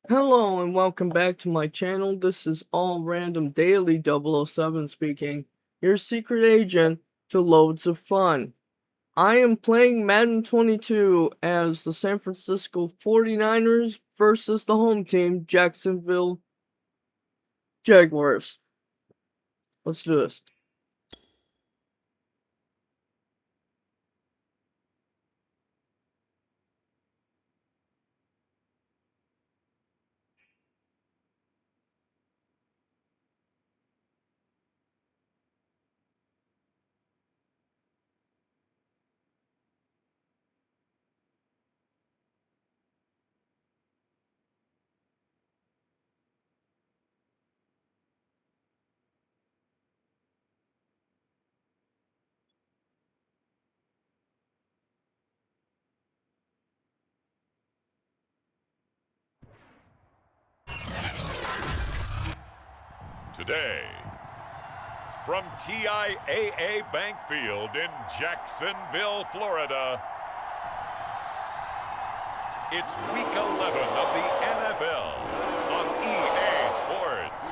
Hello and welcome back to my channel. This is All Random Daily 007 speaking, your secret agent to loads of fun. I am playing Madden 22 as the San Francisco 49ers versus the home team, Jacksonville Jaguars. Let's do this. Today, from TIAA Bank Field in Jacksonville, Florida, it's Week 11 of the NFL on EA Sports.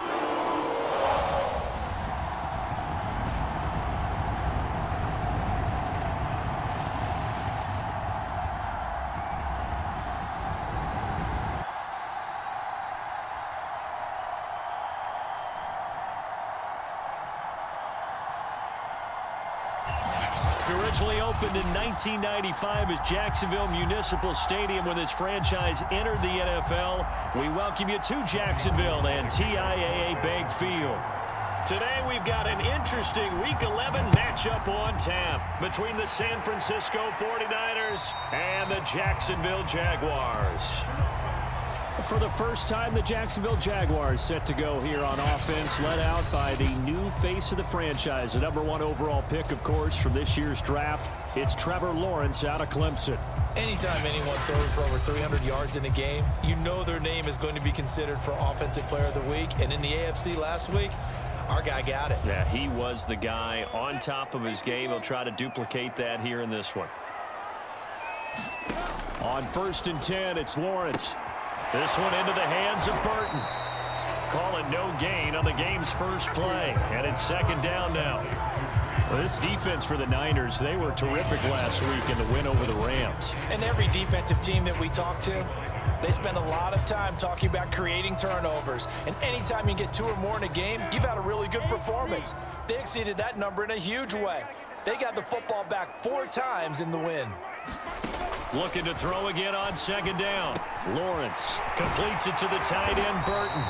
Originally opened in 1995 as Jacksonville Municipal Stadium when this franchise entered the NFL. We welcome you to Jacksonville and TIAA Bank Field. Today we've got an interesting Week 11 matchup on tap between the San Francisco 49ers and the Jacksonville Jaguars. For the first time, the Jacksonville Jaguars set to go here on offense, led out by the new face of the franchise, the #1 overall pick, of course, from this year's draft. It's Trevor Lawrence out of Clemson. Anytime anyone throws for over 300 yards in a game, you know their name is going to be considered for Offensive Player of the Week. And in the AFC last week, our guy got it. Yeah, he was the guy on top of his game. He'll try to duplicate that here in this one. On 1st and 10, it's Lawrence. This one into the hands of Burton. Call it no gain on the game's first play. And it's 2nd down now. Well, this defense for the Niners, they were terrific last week in the win over the Rams. And every defensive team that we talk to, they spend a lot of time talking about creating turnovers. And anytime you get 2 or more in a game, you've had a really good performance. They exceeded that number in a huge way. They got the football back 4 times in the win. Looking to throw again on 2nd down. Lawrence completes it to the tight end, Burton.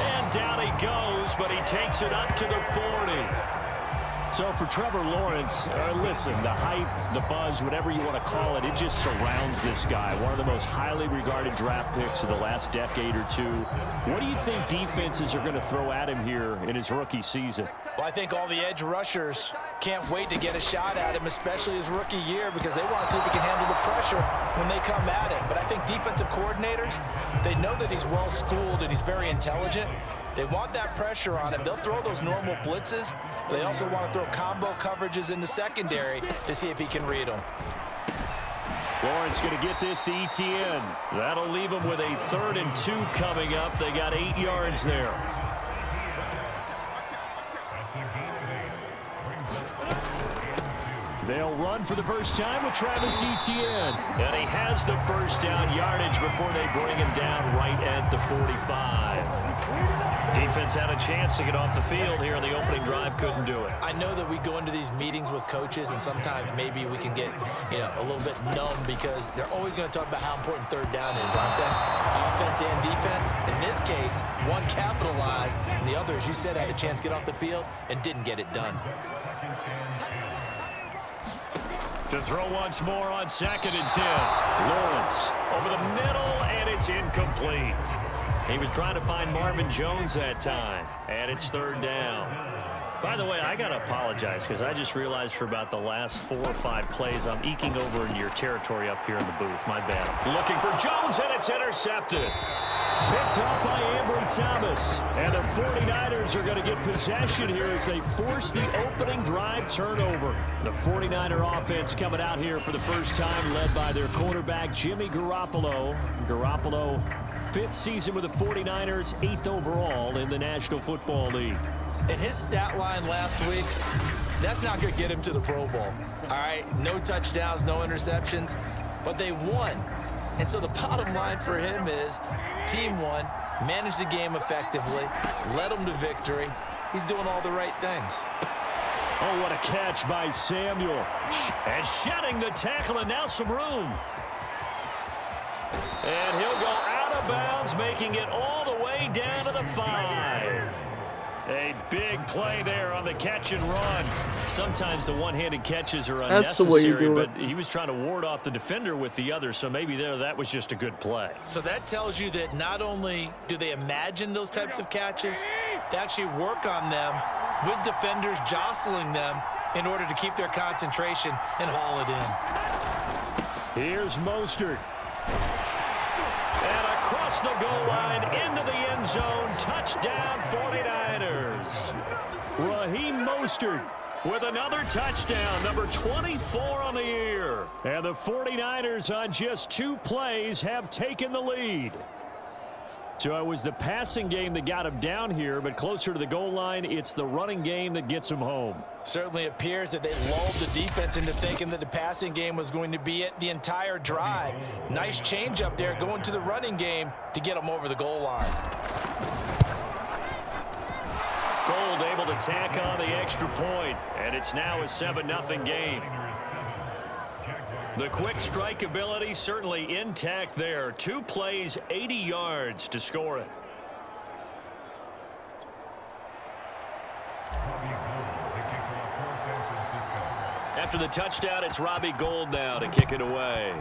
And down he goes, but he takes it up to the 40. So for Trevor Lawrence, listen, the hype, the buzz, whatever you want to call it, it just surrounds this guy. One of the most highly regarded draft picks of the last decade or two. What do you think defenses are going to throw at him here in his rookie season? Well, I think all the edge rushers can't wait to get a shot at him, especially his rookie year, because they want to see if he can handle the pressure when they come at him. But I think defensive coordinators, they know that he's well-schooled and he's very intelligent. They want that pressure on him. They'll throw those normal blitzes. They also want to throw combo coverages in the secondary to see if he can read them. Lawrence going to get this to ETN. That'll leave him with a 3rd and 2 coming up. They got 8 yards there. They'll run for the first time with Travis Etienne. And he has the first down yardage before they bring him down right at the 45. Defense had a chance to get off the field here on the opening drive, couldn't do it. I know that we go into these meetings with coaches, and sometimes maybe we can get, a little bit numb because they're always going to talk about how important 3rd down is, aren't they? Offense and defense. In this case, one capitalized, and the other, as you said, had a chance to get off the field and didn't get it done. To throw once more on 2nd and 10. Lawrence over the middle, and it's incomplete. He was trying to find Marvin Jones that time, and it's 3rd down. By the way, I got to apologize because I just realized for about the last 4 or 5 plays, I'm eking over into your territory up here in the booth. My bad. Looking for Jones, and it's intercepted. Picked up by Ambry Thomas. And the 49ers are going to get possession here as they force the opening drive turnover. The 49er offense coming out here for the first time, led by their quarterback, Jimmy Garoppolo. Garoppolo Fifth season with the 49ers, 8th overall in the National Football League. And his stat line last week, that's not going to get him to the Pro Bowl. All right, no touchdowns, no interceptions, but they won. And so the bottom line for him is team won, managed the game effectively, led them to victory. He's doing all the right things. Oh, what a catch by Samuel. And shedding the tackle, and now some room. And he'll go out of bounds, making it all the way down to the 5. A big play there on the catch and run. Sometimes the one-handed catches are unnecessary, That's the way you do it. but he was trying to ward off the defender with the other, so maybe that was just a good play. So that tells you that not only do they imagine those types of catches, they actually work on them with defenders jostling them in order to keep their concentration and haul it in. Here's Mostert. And across the goal line into the end zone. Touchdown 49ers. Raheem Mostert with another touchdown, number 24 on the year. And the 49ers on just 2 plays have taken the lead. So it was the passing game that got him down here, but closer to the goal line, it's the running game that gets him home. Certainly appears that they lulled the defense into thinking that the passing game was going to be it the entire drive. Nice change up there going to the running game to get them over the goal line. Gold able to tack on the extra point, and it's now a 7-0 game. The quick strike ability certainly intact there. 2 plays, 80 yards to score it. After the touchdown, it's Robbie Gould now to kick it away.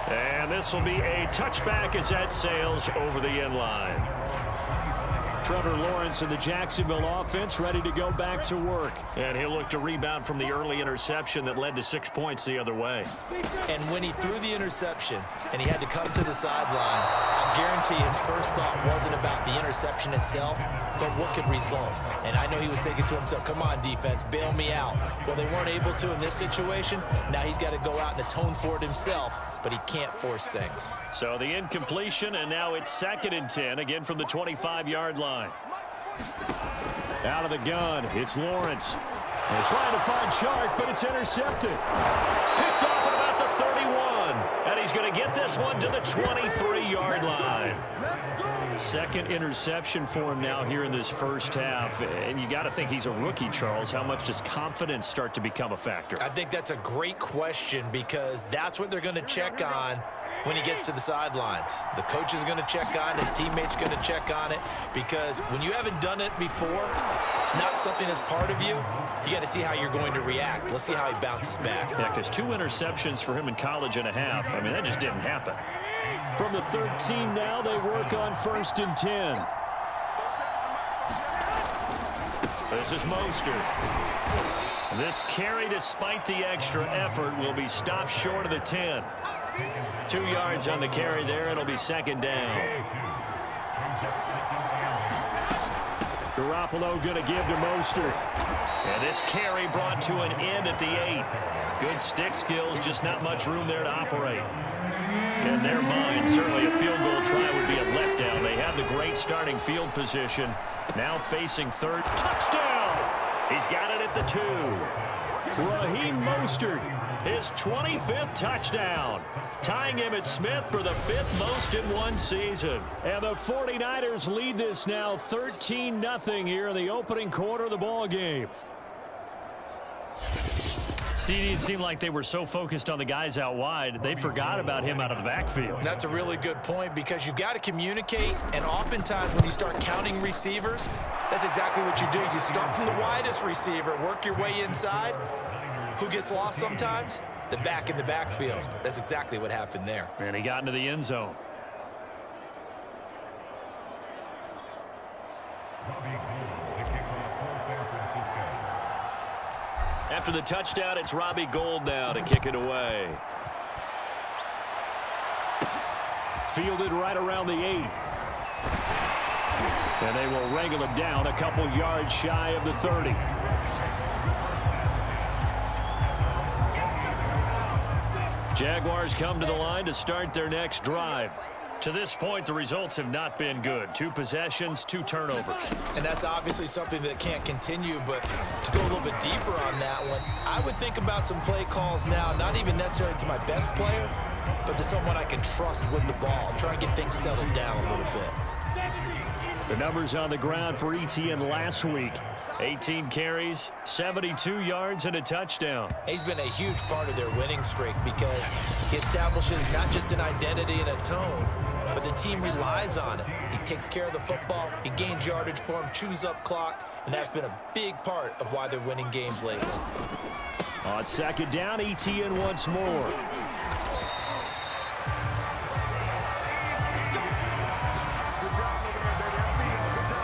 And this will be a touchback as that sails over the end line. Trevor Lawrence in the Jacksonville offense ready to go back to work. And he'll look to rebound from the early interception that led to 6 points the other way. And when he threw the interception and he had to come to the sideline, I guarantee his first thought wasn't about the interception itself, but what could result. And I know he was thinking to himself, come on, defense, bail me out. Well, they weren't able to in this situation. Now he's got to go out and atone for it himself, but he can't force things. So the incompletion, and now it's 2nd and 10, again from the 25-yard line. Out of the gun, it's Lawrence. They're trying to find Chark, but it's intercepted. Picked off at about the 31. And he's going to get this one to the 23-yard line. 2nd interception for him now here in this first half. And you got to think he's a rookie, Charles. How much does confidence start to become a factor? I think that's a great question because that's what they're going to check on when he gets to the sidelines. The coach is going to check on it. His teammates going to check on it because when you haven't done it before, it's not something that's part of you. You got to see how you're going to react. Let's see how he bounces back. Yeah, because 2 interceptions for him in college and a half. I mean, that just didn't happen. From the 13 now, they work on 1st and 10. This is Mostert. This carry, despite the extra effort, will be stopped short of the 10. 2 yards on the carry there. It'll be 2nd down. Garoppolo going to give to Mostert. And this carry brought to an end at the 8. Good stick skills, just not much room there to operate. In their mind, certainly a field goal try would be a letdown. They have the great starting field position. Now facing 3rd. Touchdown! He's got it at the 2. Raheem Mostert, his 25th touchdown, tying Emmitt Smith for the 5th most in one season. And the 49ers lead this now 13-0 here in the opening quarter of the ball game. CD, it seemed like they were so focused on the guys out wide, they forgot about him out of the backfield. That's a really good point because you've got to communicate, and oftentimes when you start counting receivers, that's exactly what you do. You start from the widest receiver, work your way inside. Who gets lost sometimes? The back in the backfield. That's exactly what happened there. And he got into the end zone. After the touchdown, it's Robbie Gould now to kick it away. Fielded right around the 8. And they will wrangle him down a couple yards shy of the 30. Jaguars come to the line to start their next drive. To this point, the results have not been good. 2 possessions, 2 turnovers. And that's obviously something that can't continue, but to go a little bit deeper on that one, I would think about some play calls now, not even necessarily to my best player, but to someone I can trust with the ball. Try and get things settled down a little bit. The numbers on the ground for ETN last week. 18 carries, 72 yards, and a touchdown. He's been a huge part of their winning streak because he establishes not just an identity and a tone, but the team relies on it. He takes care of the football, he gains yardage for him, chews up clock, and that's been a big part of why they're winning games lately. On second down, ETN once more.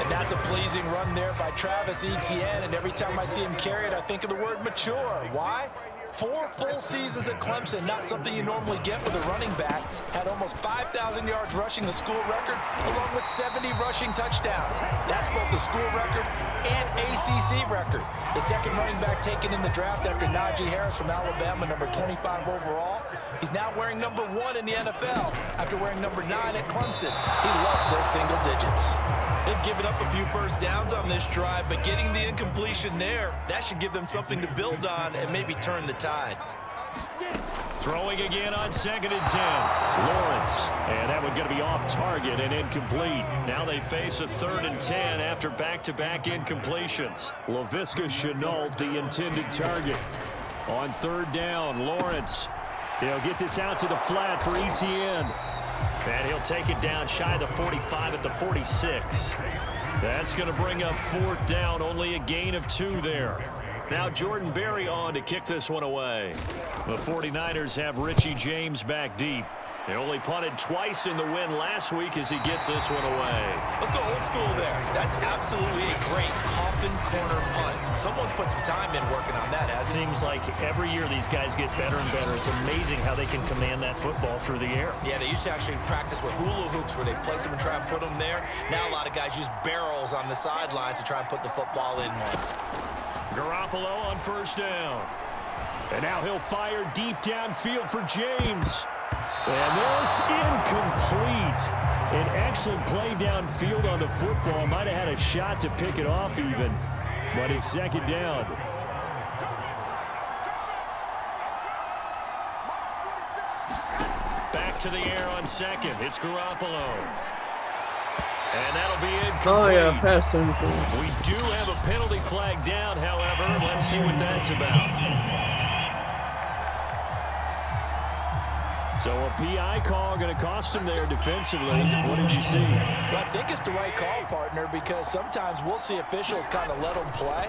And that's a pleasing run there by Travis Etienne, and every time I see him carry it, I think of the word mature. Why? 4 full seasons at Clemson, not something you normally get with a running back. Had almost 5,000 yards rushing, the school record, along with 70 rushing touchdowns. That's both the school record and ACC record. The second running back taken in the draft after Najee Harris from Alabama, number 25 overall. He's now wearing number 1 in the NFL after wearing number 9 at Clemson. He loves those single digits. They've given up a few first downs on this drive, but getting the incompletion there, that should give them something to build on and maybe turn the tide. Throwing again on second and 10. Lawrence. And that one going to be off target and incomplete. Now they face a 3rd and 10 after back-to-back incompletions. Laviska Shenault, the intended target. On 3rd down, Lawrence. He'll get this out to the flat for ETN. And he'll take it down shy of the 45 at the 46. That's going to bring up 4th down, only a gain of 2 there. Now Jordan Berry on to kick this one away. The 49ers have Richie James back deep. They only punted twice in the win last week as he gets this one away. Let's go old school there. That's absolutely a great coffin corner punt. Someone's put some time in working on that, hasn't he? Seems like every year these guys get better and better. It's amazing how they can command that football through the air. Yeah, they used to actually practice with hula hoops where they place them and try and put them there. Now a lot of guys use barrels on the sidelines to try and put the football in one. Garoppolo on 1st down. And now he'll fire deep downfield for James. And this incomplete. An excellent play downfield on the football. Might have had a shot to pick it off even. But it's 2nd down. Back to the air on 2nd. It's Garoppolo. And that'll be incomplete. Oh yeah, pass interference. We do have a penalty flag down, however. Let's see what that's about. So a PI call going to cost him there defensively. What did you see? Well, I think it's the right call, partner, because sometimes we'll see officials kind of let them play.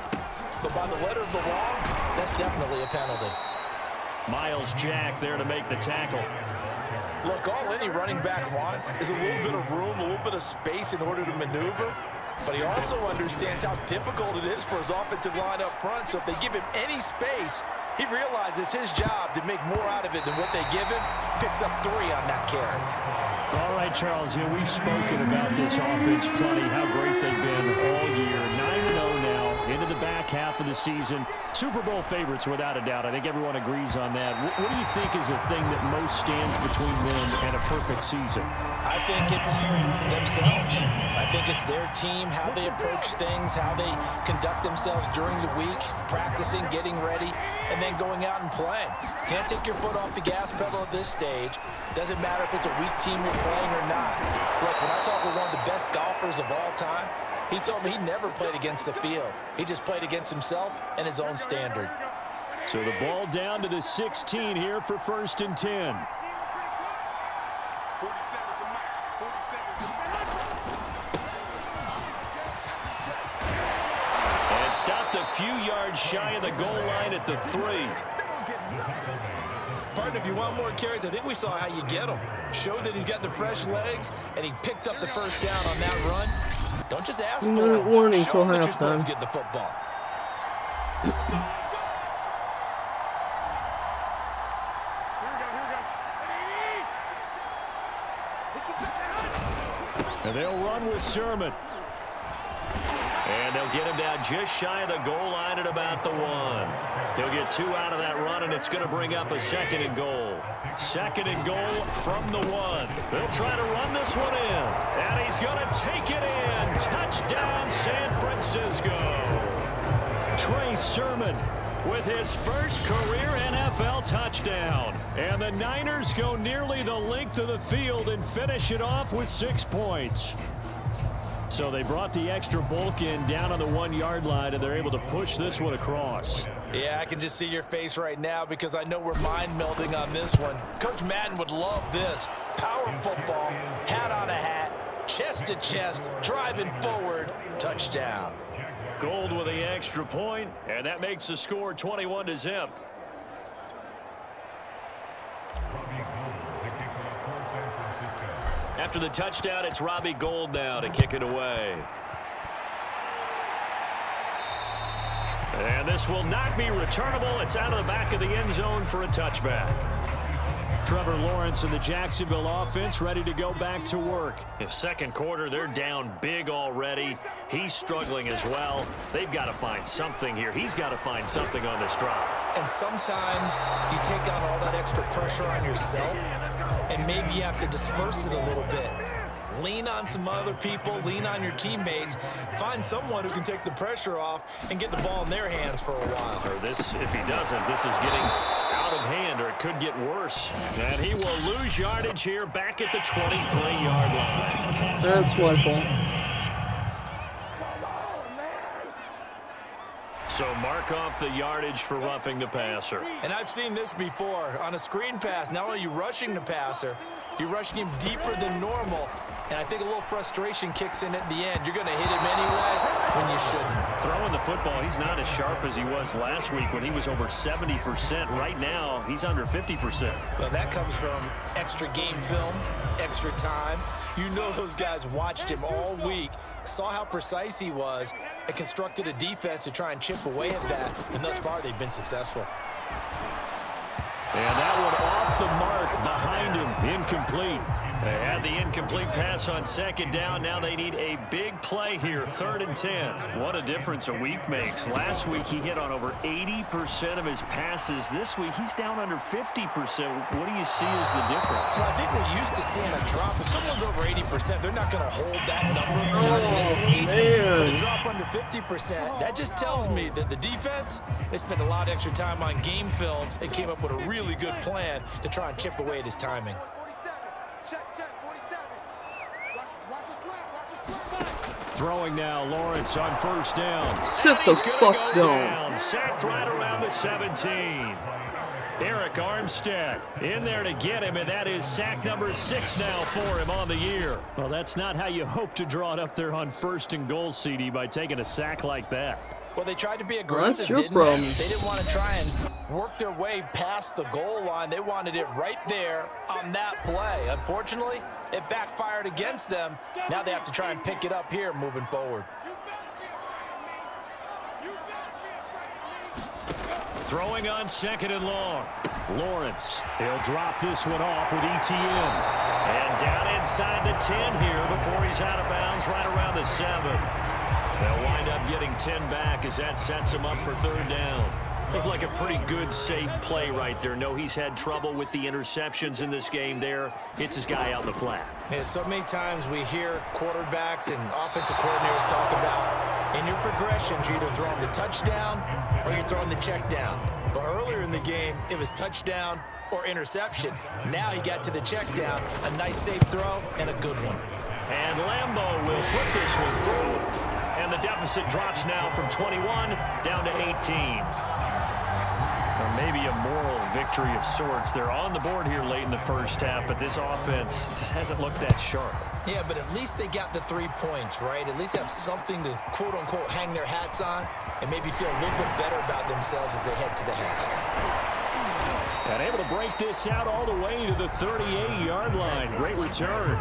But by the letter of the law, that's definitely a penalty. Miles Jack there to make the tackle. Look, all any running back wants is a little bit of room, a little bit of space in order to maneuver. But he also understands how difficult it is for his offensive line up front. So if they give him any space, he realizes his job to make more out of it than what they give him. Picks up 3 on that carry. All right, Charles, we've spoken about this offense plenty, how great they've been all year. 9-0 now, into the back half of the season. Super Bowl favorites, without a doubt. I think everyone agrees on that. What do you think is the thing that most stands between them and a perfect season? I think it's themselves. I think it's their team, how they approach things, how they conduct themselves during the week, practicing, getting ready, and then going out and playing. Can't take your foot off the gas pedal at this stage. Doesn't matter if it's a weak team you're playing or not. Look, when I talk with one of the best golfers of all time, he told me he never played against the field. He just played against himself and his own standard. So the ball down to the 16 here for 1st and 10. And stopped a few yards shy of the goal line at the 3. Partner, if you want more carries, I think we saw how you get them. Showed that he's got the fresh legs, and he picked up the 1st down on that run. Don't just ask for it. Warning Show till him that you're supposed halftime. to get the football. And they'll run with Sermon. And they'll get him down just shy of the goal line at about the 1. He'll get 2 out of that run, and it's going to bring up a 2nd and goal. 2nd and goal from the 1. They'll try to run this one in. And he's going to take it in. Touchdown, San Francisco. Trey Sermon with his first career NFL touchdown. And the Niners go nearly the length of the field and finish it off with 6 points. So they brought the extra bulk in down on the 1-yard line, and they're able to push this one across. Yeah, I can just see your face right now because I know we're mind melding on this one. Coach Madden would love this. Power football, hat on a hat, chest to chest, driving forward, touchdown. Gold with the extra point, and that makes the score 21-0. After the touchdown, it's Robbie Gould now to kick it away. And this will not be returnable. It's out of the back of the end zone for a touchback. Trevor Lawrence and the Jacksonville offense ready to go back to work. In second quarter, they're down big already. He's struggling as well. They've got to find something here. He's got to find something on this drive. And sometimes you take on all that extra pressure on yourself, and maybe you have to disperse it a little bit. Lean on some other people, lean on your teammates, find someone who can take the pressure off and get the ball in their hands for a while. Or this, if he doesn't, this is getting out of hand, or it could get worse. And he will lose yardage here back at the 23-yard line. That's my fault. So mark off the yardage for roughing the passer. And I've seen this before. On a screen pass, not only are you rushing the passer, you're rushing him deeper than normal. And I think a little frustration kicks in at the end. You're going to hit him anyway when you shouldn't. Throwing the football, he's not as sharp as he was last week when he was over 70%. Right now, he's under 50%. Well, that comes from extra game film, extra time. You know those guys watched him all week, saw how precise he was, and constructed a defense to try and chip away at that. And thus far, they've been successful. And that one off the mark behind him, incomplete. They had the incomplete pass on second down. Now they need a big play here, 3rd and 10. What a difference a week makes. Last week he hit on over 80% of his passes. This week he's down under 50%. What do you see as the difference? Well, I think we're used to seeing a drop. If someone's over 80%, they're not going to hold that number. Oh, But a man. drop under 50%, that just tells me that the defense, they spent a lot of extra time on game films and came up with a really good plan to try and chip away at his timing. Throwing now, Lawrence on first down. Sit the He's gonna fuck go down. Sacked right around the 17. Eric Armstead in there to get him, and that is sack number 6 now for him on the year. Well, that's not how you hope to draw it up there on 1st and goal, CD, by taking a sack like that. Well, they tried to be aggressive, That's your didn't problem. they? They didn't want to try and work their way past the goal line. They wanted it right there on that play. Unfortunately, it backfired against them. Now they have to try and pick it up here moving forward. Throwing on 2nd and long. Lawrence, he'll drop this one off with ETN. And down inside the 10 here before he's out of bounds right around the 7. They'll wind up getting 10 back as that sets him up for 3rd down. Looked like a pretty good, safe play right there. No, he's had trouble with the interceptions in this game there. Hits his guy out in the flat. Yeah, so many times we hear quarterbacks and offensive coordinators talk about in your progressions, you're either throwing the touchdown or you're throwing the check down. But earlier in the game, it was touchdown or interception. Now he got to the check down, a nice safe throw and a good one. And Lambeau will put this one through. And the deficit drops now from 21 down to 18. Or maybe a moral victory of sorts. They're on the board here late in the first half, but this offense just hasn't looked that sharp. Yeah, but at least they got the 3 points, right? At least have something to, quote-unquote, hang their hats on and maybe feel a little bit better about themselves as they head to the half. And able to break this out all the way to the 38-yard line. Great return.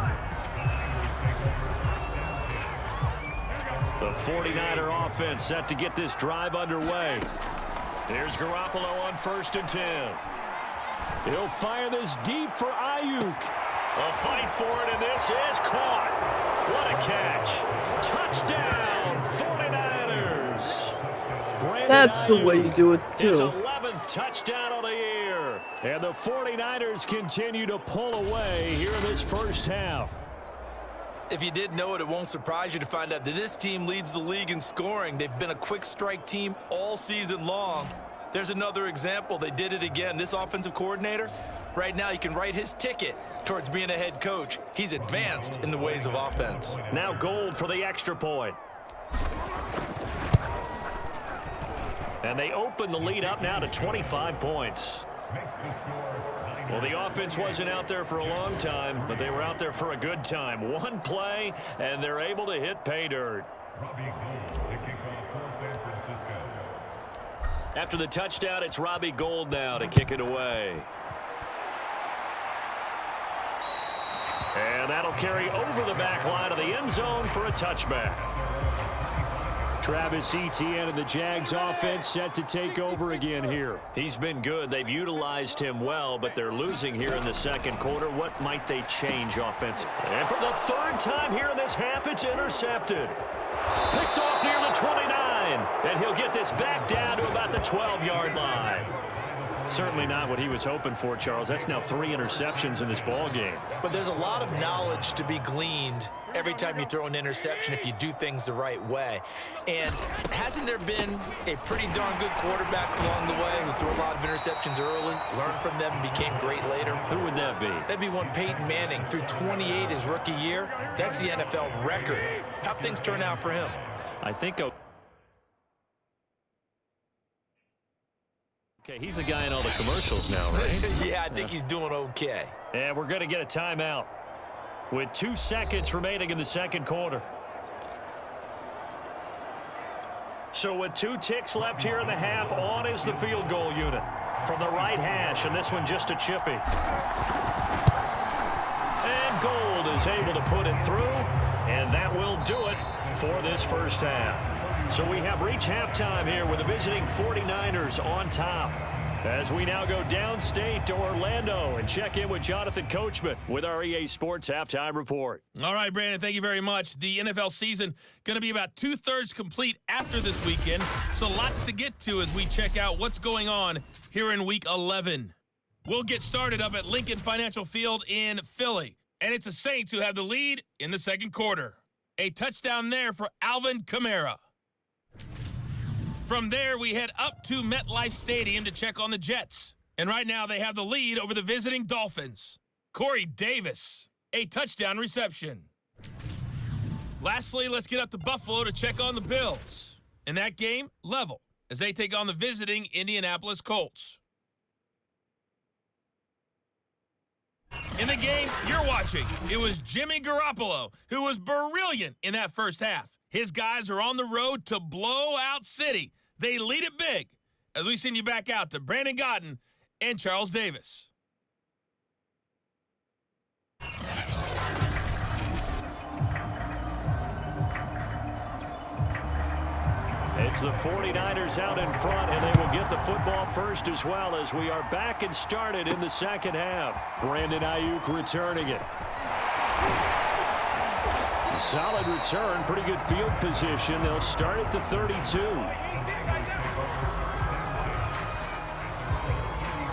The 49er offense set to get this drive underway. Here's Garoppolo on 1st and 10. He'll fire this deep for Ayuk. A fight for it, and this is caught. What a catch. Touchdown, 49ers. That's the way you do it, His too. 11th touchdown of the year. And the 49ers continue to pull away here in this first half. If you didn't know it, it won't surprise you to find out that this team leads the league in scoring. They've been a quick strike team all season long. There's another example. They did it again. This offensive coordinator, right now, you can write his ticket towards being a head coach. He's advanced in the ways of offense. Now Gold for the extra point. And they open the lead up now to 25 points. Well, the offense wasn't out there for a long time, but they were out there for a good time. One play, and they're able to hit pay dirt. After the touchdown, it's Robbie Gould now to kick it away. And that'll carry over the back line of the end zone for a touchback. Travis Etienne and the Jags offense set to take over again here. He's been good. They've utilized him well, but they're losing here in the second quarter. What might they change offensively? And for the third time here in this half, it's intercepted. Picked off near the 29, and he'll get this back down to about the 12-yard line. Certainly not what he was hoping for, Charles. That's now 3 interceptions in this ball game. But there's a lot of knowledge to be gleaned every time you throw an interception if you do things the right way. And hasn't there been a pretty darn good quarterback along the way who threw a lot of interceptions early, learned from them, and became great later? Who would that be? That'd be one Peyton Manning. Threw 28 his rookie year. That's the NFL record. How'd things turn out for him? I think... Okay, he's a guy in all the commercials now, right? Yeah, I think he's doing okay. And we're going to get a timeout with 2 seconds remaining in the second quarter. So with 2 ticks left here in the half, on is the field goal unit from the right hash, and this one just a chippy. And Gould is able to put it through, and that will do it for this first half. So we have reached halftime here with the visiting 49ers on top. As we now go downstate to Orlando and check in with Jonathan Coachman with our EA Sports Halftime Report. All right, Brandon, thank you very much. The NFL season going to be about 2/3 complete after this weekend, so lots to get to as we check out what's going on here in Week 11. We'll get started up at Lincoln Financial Field in Philly, and it's the Saints who have the lead in the second quarter. A touchdown there for Alvin Kamara. From there, we head up to MetLife Stadium to check on the Jets. And right now, they have the lead over the visiting Dolphins. Corey Davis, a touchdown reception. Lastly, let's get up to Buffalo to check on the Bills. In that game, level, as they take on the visiting Indianapolis Colts. In the game you're watching, it was Jimmy Garoppolo, who was brilliant in that first half. His guys are on the road to Blowout City. They lead it big as we send you back out to Brandon Godden and Charles Davis. It's the 49ers out in front, and they will get the football first as well as we are back and started in the second half. Brandon Ayuk returning it. Solid return, pretty good field position. They'll start at the 32.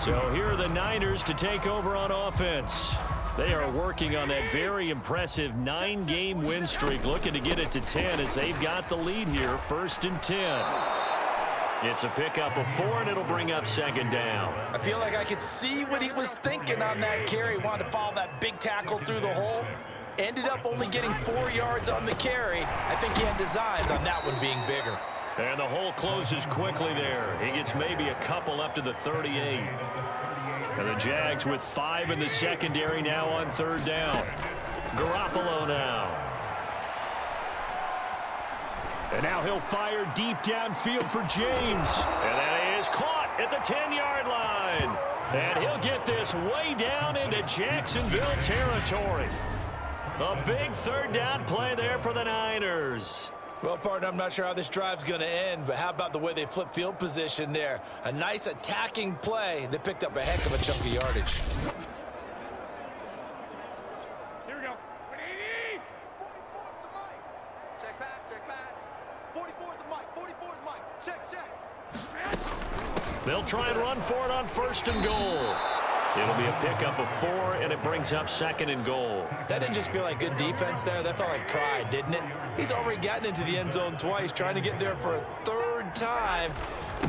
So here are the Niners to take over on offense. They are working on that very impressive 9-game win streak, looking to get it to 10 as they've got the lead here, 1st and 10. It's a pickup of 4, and it'll bring up 2nd down. I feel like I could see what he was thinking on that carry. Wanted to follow that big tackle through the hole. Ended up only getting 4 yards on the carry. I think he had designs on that one being bigger. And the hole closes quickly there. He gets maybe a couple up to the 38. And the Jags with 5 in the secondary now on 3rd down. Garoppolo now. And now he'll fire deep downfield for James. And that is caught at the 10-yard line. And he'll get this way down into Jacksonville territory. A big 3rd down play there for the Niners. Well, partner, I'm not sure how this drive's going to end, but how about the way they flip field position there? A nice attacking play that picked up a heck of a chunk of yardage. They'll try and run for it on 1st and goal. It'll be a pickup of 4, and it brings up 2nd and goal. That didn't just feel like good defense there. That felt like pride, didn't it? He's already gotten into the end zone twice, trying to get there for a 3rd time.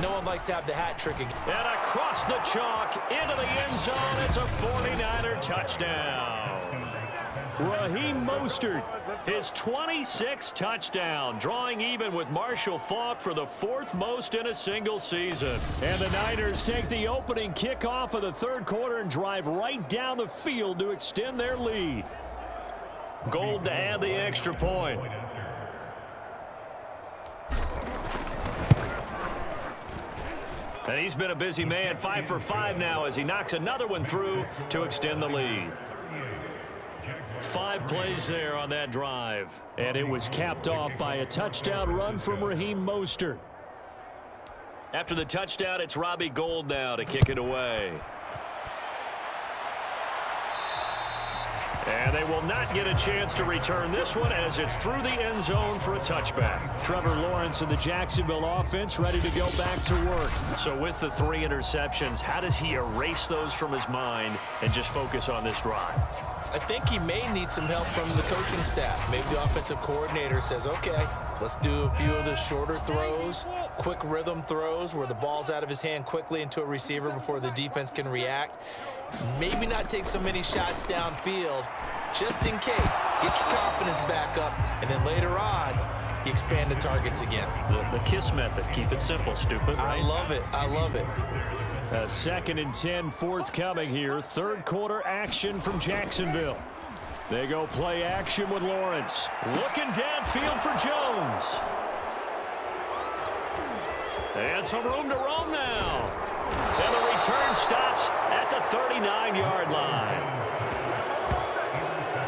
No one likes to have the hat trick again. And across the chalk, into the end zone, it's a 49er touchdown. Raheem Mostert, his 26th touchdown, drawing even with Marshall Faulk for the 4th most in a single season. And the Niners take the opening kickoff of the 3rd quarter and drive right down the field to extend their lead. Gold to add the extra point. And he's been a busy man, 5 for 5 now as he knocks another one through to extend the lead. 5 plays there on that drive. And it was capped off by a touchdown run from Raheem Mostert. After the touchdown, it's Robbie Gould now to kick it away. And they will not get a chance to return this one as it's through the end zone for a touchback. Trevor Lawrence and the Jacksonville offense ready to go back to work. So with the 3 interceptions, how does he erase those from his mind and just focus on this drive? I think he may need some help from the coaching staff. Maybe the offensive coordinator says, okay, let's do a few of the shorter throws, quick rhythm throws where the ball's out of his hand quickly into a receiver before the defense can react. Maybe not take so many shots downfield just in case. Get your confidence back up, and then later on, you expand the targets again. The KISS method. Keep it simple, stupid. Right? I love it. I love it. A 2nd and 10 forthcoming here. 3rd quarter action from Jacksonville. They go play action with Lawrence. Looking downfield for Jones. And some room to roam now. And the return stops at the 39-yard line.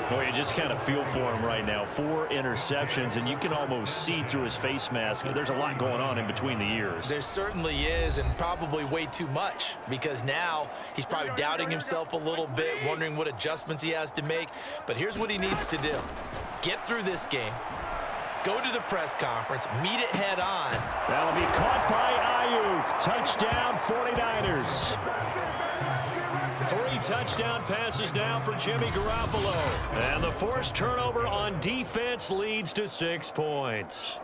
Boy, you just kind of feel for him right now. 4 interceptions, and you can almost see through his face mask. There's a lot going on in between the ears. There certainly is, and probably way too much, because now he's probably doubting himself a little bit, wondering what adjustments he has to make. But here's what he needs to do. Get through this game. Go to the press conference. Meet it head on. That'll be caught by Ayuk. Touchdown 49ers. 3 touchdown passes now for Jimmy Garoppolo. And the forced turnover on defense leads to 6 points.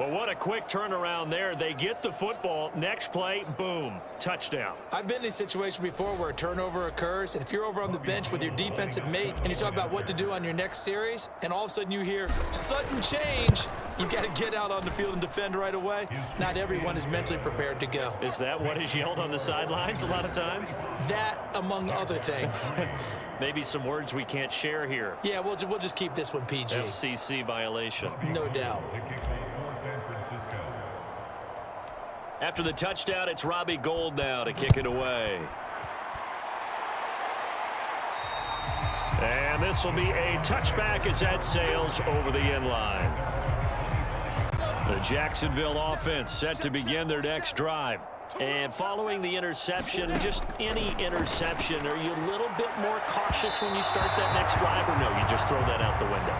Well, what a quick turnaround there. They get the football. Next play, boom, touchdown. I've been in a situation before where a turnover occurs, and if you're over on the bench with your defensive mate and you talk about what to do on your next series, and all of a sudden you hear sudden change, you've got to get out on the field and defend right away. Not everyone is mentally prepared to go. Is that what is yelled on the sidelines a lot of times? That, among other things. Maybe some words we can't share here. Yeah, we'll just keep this one PG. FCC violation. No doubt. After the touchdown, it's Robbie Gould now to kick it away. And this will be a touchback as that sails over the end line. The Jacksonville offense set to begin their next drive. And following the interception, just any interception, are you a little bit more cautious when you start that next drive, or no, you just throw that out the window?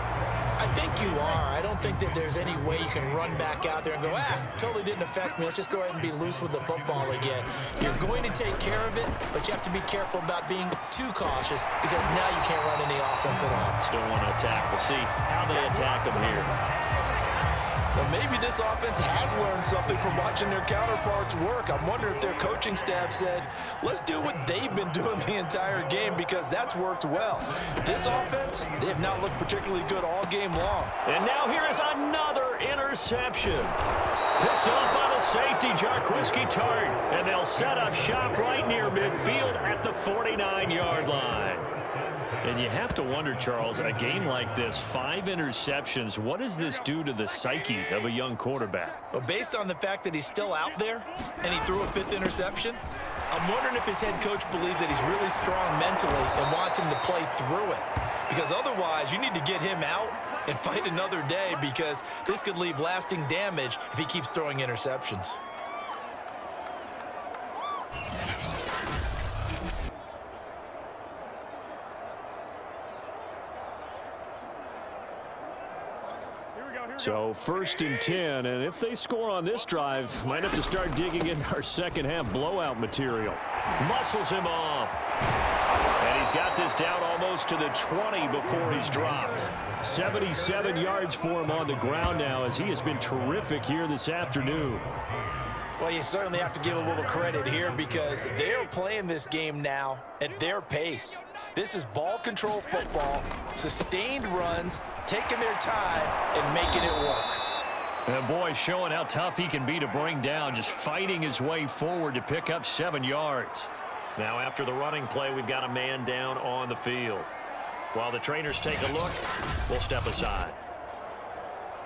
I think you are. I don't think that there's any way you can run back out there and go, totally didn't affect me. Let's just go ahead and be loose with the football again. You're going to take care of it, but you have to be careful about being too cautious because now you can't run any offense at all. Still want to attack. We'll see how they attack them here. Well, maybe this offense has learned something from watching their counterparts work. I'm wondering if their coaching staff said, let's do what they've been doing the entire game because that's worked well. This offense, they have not looked particularly good all game long. And now here is another interception. Picked up by the safety, Jarquiski Tart. And they'll set up shop right near midfield at the 49-yard line. And you have to wonder, Charles, a game like this, 5 interceptions, what does this do to the psyche of a young quarterback? Well, based on the fact that he's still out there and he threw a 5th interception, I'm wondering if his head coach believes that he's really strong mentally and wants him to play through it. Because otherwise, you need to get him out and fight another day because this could leave lasting damage if he keeps throwing interceptions. So 1st and 10, and if they score on this drive, might have to start digging in our second half blowout material. Muscles him off. And he's got this down almost to the 20 before he's dropped. 77 yards for him on the ground now, as he has been terrific here this afternoon. Well, you certainly have to give a little credit here because they're playing this game now at their pace. This is ball control football, sustained runs, taking their time and making it work. And boy, showing how tough he can be to bring down, just fighting his way forward to pick up 7 yards. Now after the running play, we've got a man down on the field. While the trainers take a look, we'll step aside.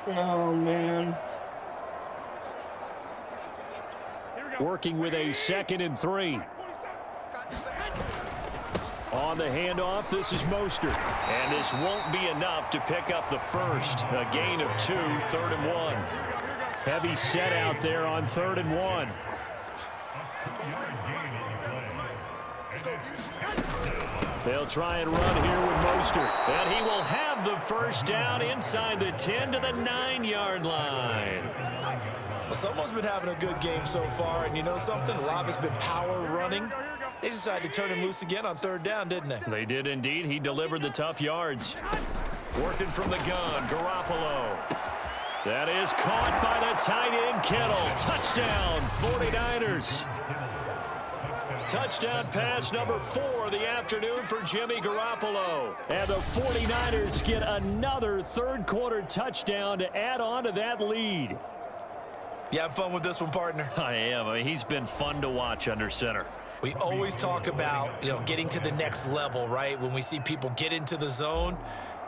Oh, man. Working with a 2nd and 3. On the handoff, this is Mostert. And this won't be enough to pick up the first. A gain of 2, 3rd and 1. Heavy set out there on 3rd and 1. They'll try and run here with Mostert. And he will have the first down inside the 10 to the 9-yard line. Well, someone's been having a good game so far, and you know something? A lot of it's been power running. They decided to turn him loose again on 3rd down, didn't they? They did indeed. He delivered the tough yards. Working from the gun, Garoppolo. That is caught by the tight end, Kittle. Touchdown, 49ers. Touchdown pass number 4 of the afternoon for Jimmy Garoppolo. And the 49ers get another 3rd quarter touchdown to add on to that lead. You having fun with this one, partner? I am. I mean, he's been fun to watch under center. We always talk about, getting to the next level, right? When we see people get into the zone,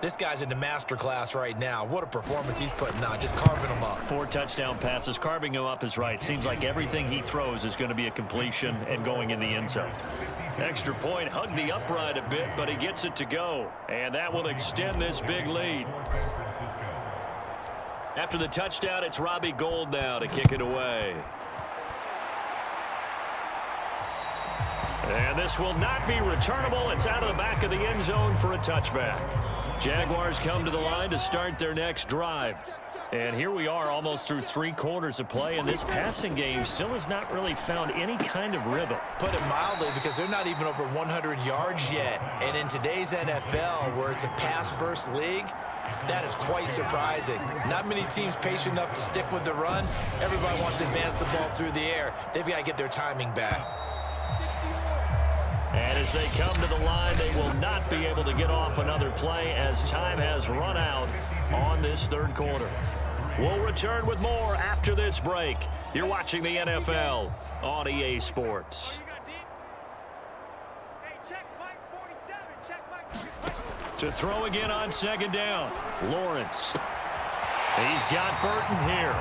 this guy's in the master class right now. What a performance he's putting on, just carving them up. 4 touchdown passes, carving him up is right. Seems like everything he throws is going to be a completion and going in the end zone. Extra point, hugged the upright a bit, but he gets it to go. And that will extend this big lead. After the touchdown, it's Robbie Gould now to kick it away. And this will not be returnable. It's out of the back of the end zone for a touchback. Jaguars come to the line to start their next drive. And here we are almost through 3 quarters of play, and this passing game still has not really found any kind of rhythm. Put it mildly, because they're not even over 100 yards yet. And in today's NFL, where it's a pass-first league, that is quite surprising. Not many teams patient enough to stick with the run. Everybody wants to advance the ball through the air. They've got to get their timing back. And as they come to the line, they will not be able to get off another play as time has run out on this 3rd quarter. We'll return with more after this break. You're watching the NFL on EA Sports. To throw again on 2nd down, Lawrence. He's got Burton here.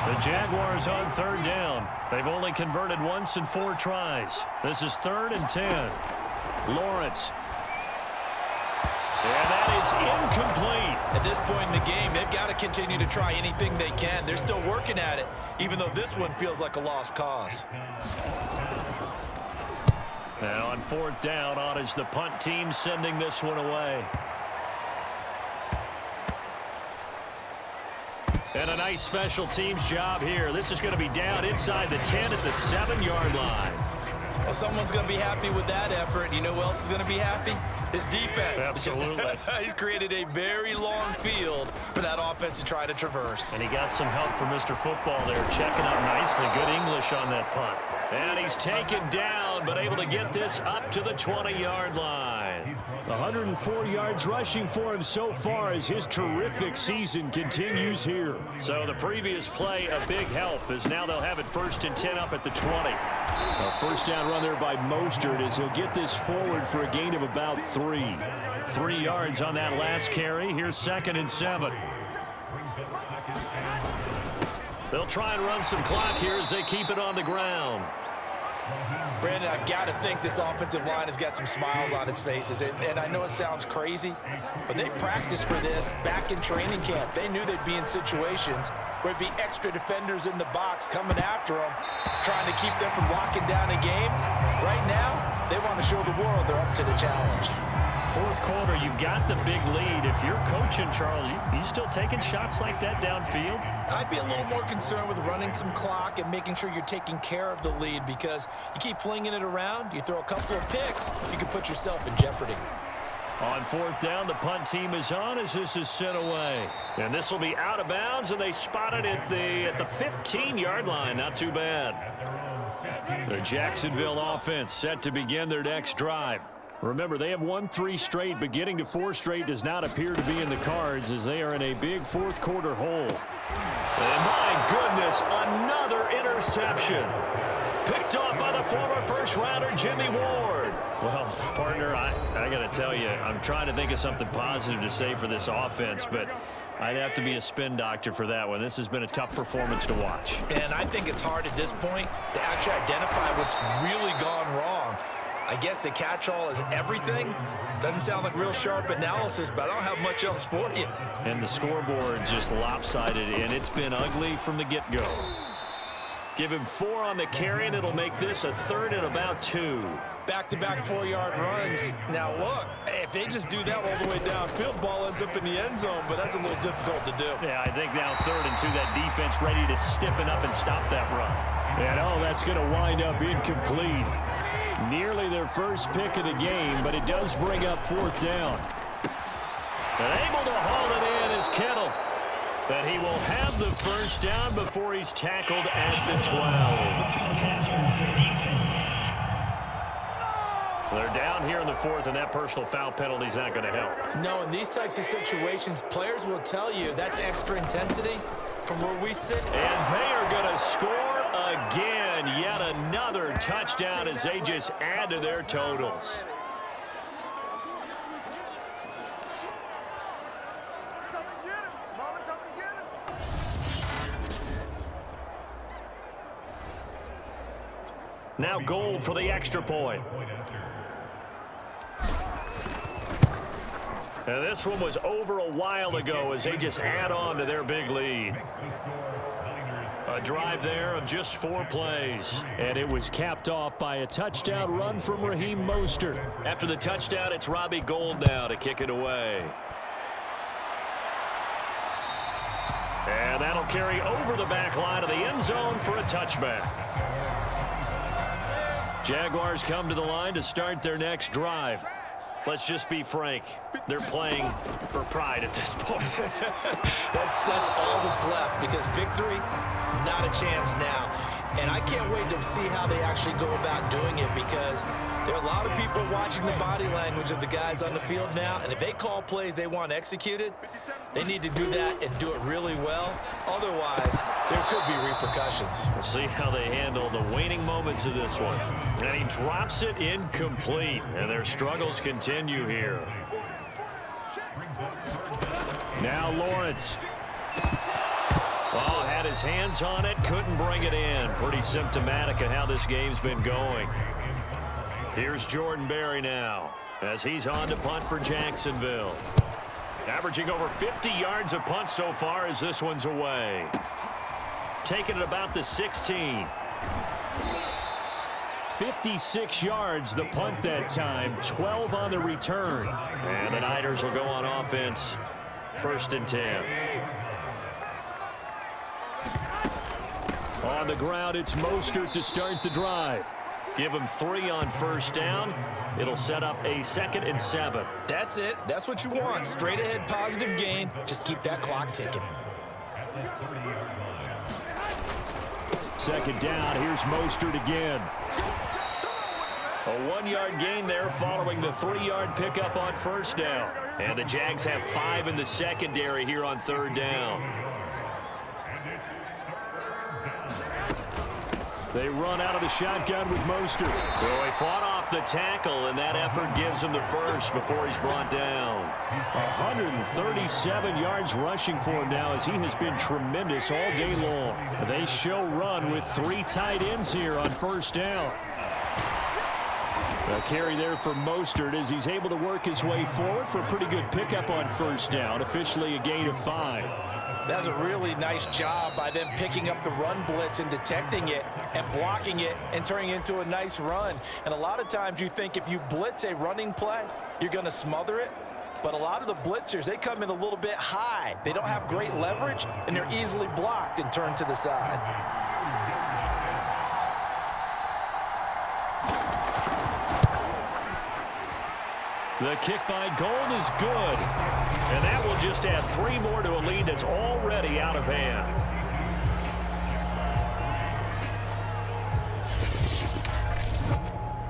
The Jaguars on 3rd down. They've only converted once in 4 tries. This is 3rd and 10. Lawrence. And that is incomplete. At this point in the game, they've got to continue to try anything they can. They're still working at it, even though this one feels like a lost cause. Now on 4th down, on is the punt team sending this one away. And a nice special teams job here. This is going to be down inside the 10 at the 7-yard line. Well, someone's going to be happy with that effort. You know who else is going to be happy? His defense. Absolutely. He's created a very long field for that offense to try to traverse. And he got some help from Mr. Football there, checking up nicely. Good English on that punt. And he's taken down, but able to get this up to the 20-yard line. 104 yards rushing for him so far as his terrific season continues here. So the previous play, a big help, as now they'll have it 1st and 10 up at the 20. A 1st down run there by Mostert as he'll get this forward for a gain of about 3. 3 yards on that last carry. Here's 2nd and 7. They'll try and run some clock here as they keep it on the ground. Brandon, I've got to think this offensive line has got some smiles on its faces. And I know it sounds crazy, but they practiced for this back in training camp. They knew they'd be in situations where it'd be extra defenders in the box coming after them. trying to keep them from locking down a game. Right now, they want to show the world they're up to the challenge. Fourth quarter, you've got the big lead. If you're coaching, Charles, you still taking shots like that downfield? I'd be a little more concerned with running some clock and making sure you're taking care of the lead, because you keep flinging it around, you throw a couple of picks, you can put yourself in jeopardy. On fourth down, the punt team is on as this is sent away. And this will be out of bounds, and they spot it at the 15-yard line. Not too bad. The Jacksonville offense set to begin their next drive. Remember, they have won 3 straight, but getting to 4 straight does not appear to be in the cards as they are in a big fourth quarter hole. And my goodness, another interception. Picked off by the former first-rounder Jimmy Ward. Well, partner, I got to tell you, I'm trying to think of something positive to say for this offense, but I'd have to be a spin doctor for that one. This has been a tough performance to watch. And I think it's hard at this point to actually identify what's really gone wrong. I guess the catch-all is everything. Doesn't sound like real sharp analysis, but I don't have much else for you. And the scoreboard just lopsided, and it's been ugly from the get-go. Give him 4 on the carry, and it'll make this a 3rd and about 2. Back-to-back 4-yard runs. Now, look, if they just do that all the way downfield, ball ends up in the end zone, but that's a little difficult to do. Yeah, I think now 3rd and 2, that defense ready to stiffen up and stop that run. And, that's going to wind up incomplete. Nearly their first pick of the game, but it does bring up 4th down. And able to haul it in is Kittle. But he will have the first down before he's tackled at the 12. They're down here in the 4th, and that personal foul penalty is not going to help. No, in these types of situations, players will tell you that's extra intensity from where we sit. And they are going to score again. Yet another touchdown as they just add to their totals. Now Gold for the extra point. And this one was over a while ago as they just add on to their big lead. A drive there of just 4 plays. And it was capped off by a touchdown run from Raheem Mostert. After the touchdown, it's Robbie Gould now to kick it away. And that'll carry over the back line of the end zone for a touchback. Jaguars come to the line to start their next drive. Let's just be frank. They're playing for pride at this point. That's all that's left, because victory, not a chance now. And I can't wait to see how they actually go about doing it, because there are a lot of people watching the body language of the guys on the field now, and if they call plays they want executed, they need to do that and do it really well. Otherwise, there could be repercussions. We'll see how they handle the waning moments of this one. And he drops it incomplete, and their struggles continue here. Now Lawrence. Oh, had his hands on it, couldn't bring it in. Pretty symptomatic of how this game's been going. Here's Jordan Berry now as he's on to punt for Jacksonville. Averaging over 50 yards a punt so far as this one's away. Taking it about the 16. 56 yards the punt that time, 12 on the return. And the Niners will go on offense, 1st and 10. On the ground, it's Mostert to start the drive. Give him 3 on 1st down. It'll set up a 2nd and 7. That's it. That's what you want. Straight ahead, positive gain. Just keep that clock ticking. 2nd down. Here's Mostert again. A 1-yard gain there following the 3-yard pickup on 1st down. And the Jags have 5 in the secondary here on 3rd down. They run out of the shotgun with Mostert. So he fought off the tackle, and that effort gives him the first before he's brought down. 137 yards rushing for him now as he has been tremendous all day long. They show run with 3 tight ends here on 1st down. A carry there for Mostert as he's able to work his way forward for a pretty good pickup on 1st down. Officially a gain of 5. That's a really nice job by them picking up the run blitz and detecting it and blocking it and turning it into a nice run. And a lot of times you think if you blitz a running play, you're going to smother it. But a lot of the blitzers, they come in a little bit high. They don't have great leverage, and they're easily blocked and turned to the side. The kick by Gold is good. And that will just add 3 more to a lead that's already out of hand.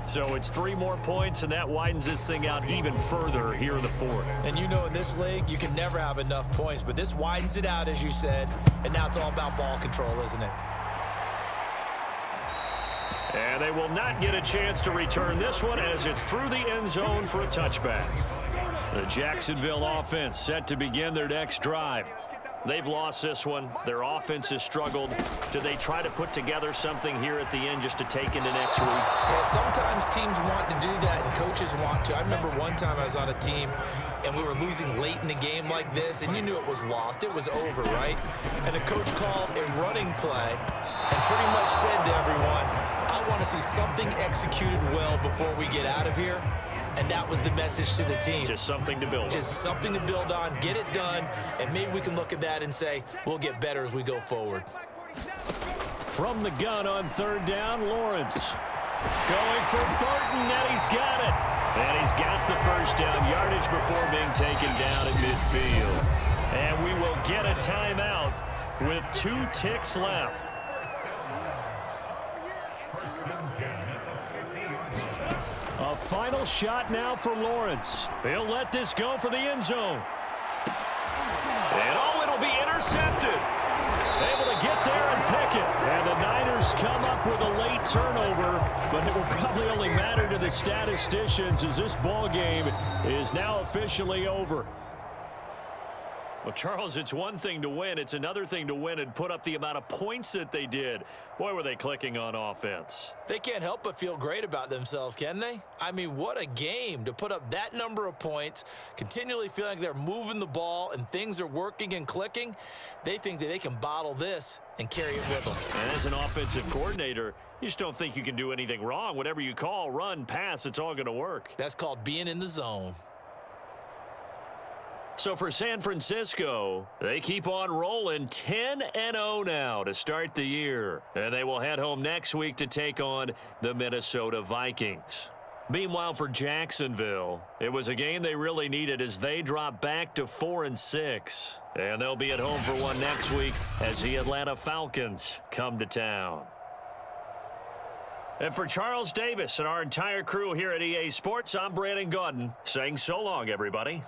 So it's 3 more points, and that widens this thing out even further here in the 4th. And you know in this league, you can never have enough points, but this widens it out, as you said, and now it's all about ball control, isn't it? And they will not get a chance to return this one as it's through the end zone for a touchback. The Jacksonville offense set to begin their next drive. They've lost this one. Their offense has struggled. Do they try to put together something here at the end just to take into next week? Yeah, sometimes teams want to do that and coaches want to. I remember one time I was on a team and we were losing late in the game like this, and you knew it was lost. It was over, right? And the coach called a running play and pretty much said to everyone, I want to see something executed well before we get out of here. And that was the message to the team. Just something to build on. Just something to build on, get it done, and maybe we can look at that and say, we'll get better as we go forward. From the gun on 3rd down, Lawrence. Going for Burton, and he's got it. And he's got the first down yardage before being taken down at midfield. And we will get a timeout with 2 ticks left. A final shot now for Lawrence. He'll let this go for the end zone. And oh, it'll be intercepted. Able to get there and pick it. And the Niners come up with a late turnover, but it will probably only matter to the statisticians as this ball game is now officially over. Well, Charles, it's one thing to win. It's another thing to win and put up the amount of points that they did. Boy, were they clicking on offense. They can't help but feel great about themselves, can they? I mean, what a game to put up that number of points, continually feeling like they're moving the ball and things are working and clicking. They think that they can bottle this and carry it with them. And as an offensive coordinator, you just don't think you can do anything wrong. Whatever you call, run, pass, it's all going to work. That's called being in the zone. So for San Francisco, they keep on rolling 10-0 now to start the year. And they will head home next week to take on the Minnesota Vikings. Meanwhile, for Jacksonville, it was a game they really needed as they drop back to 4-6. And they'll be at home for one next week as the Atlanta Falcons come to town. And for Charles Davis and our entire crew here at EA Sports, I'm Brandon Gaudin saying so long, everybody.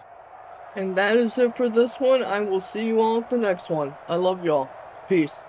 And that is it for this one. I will see you all at the next one. I love y'all. Peace.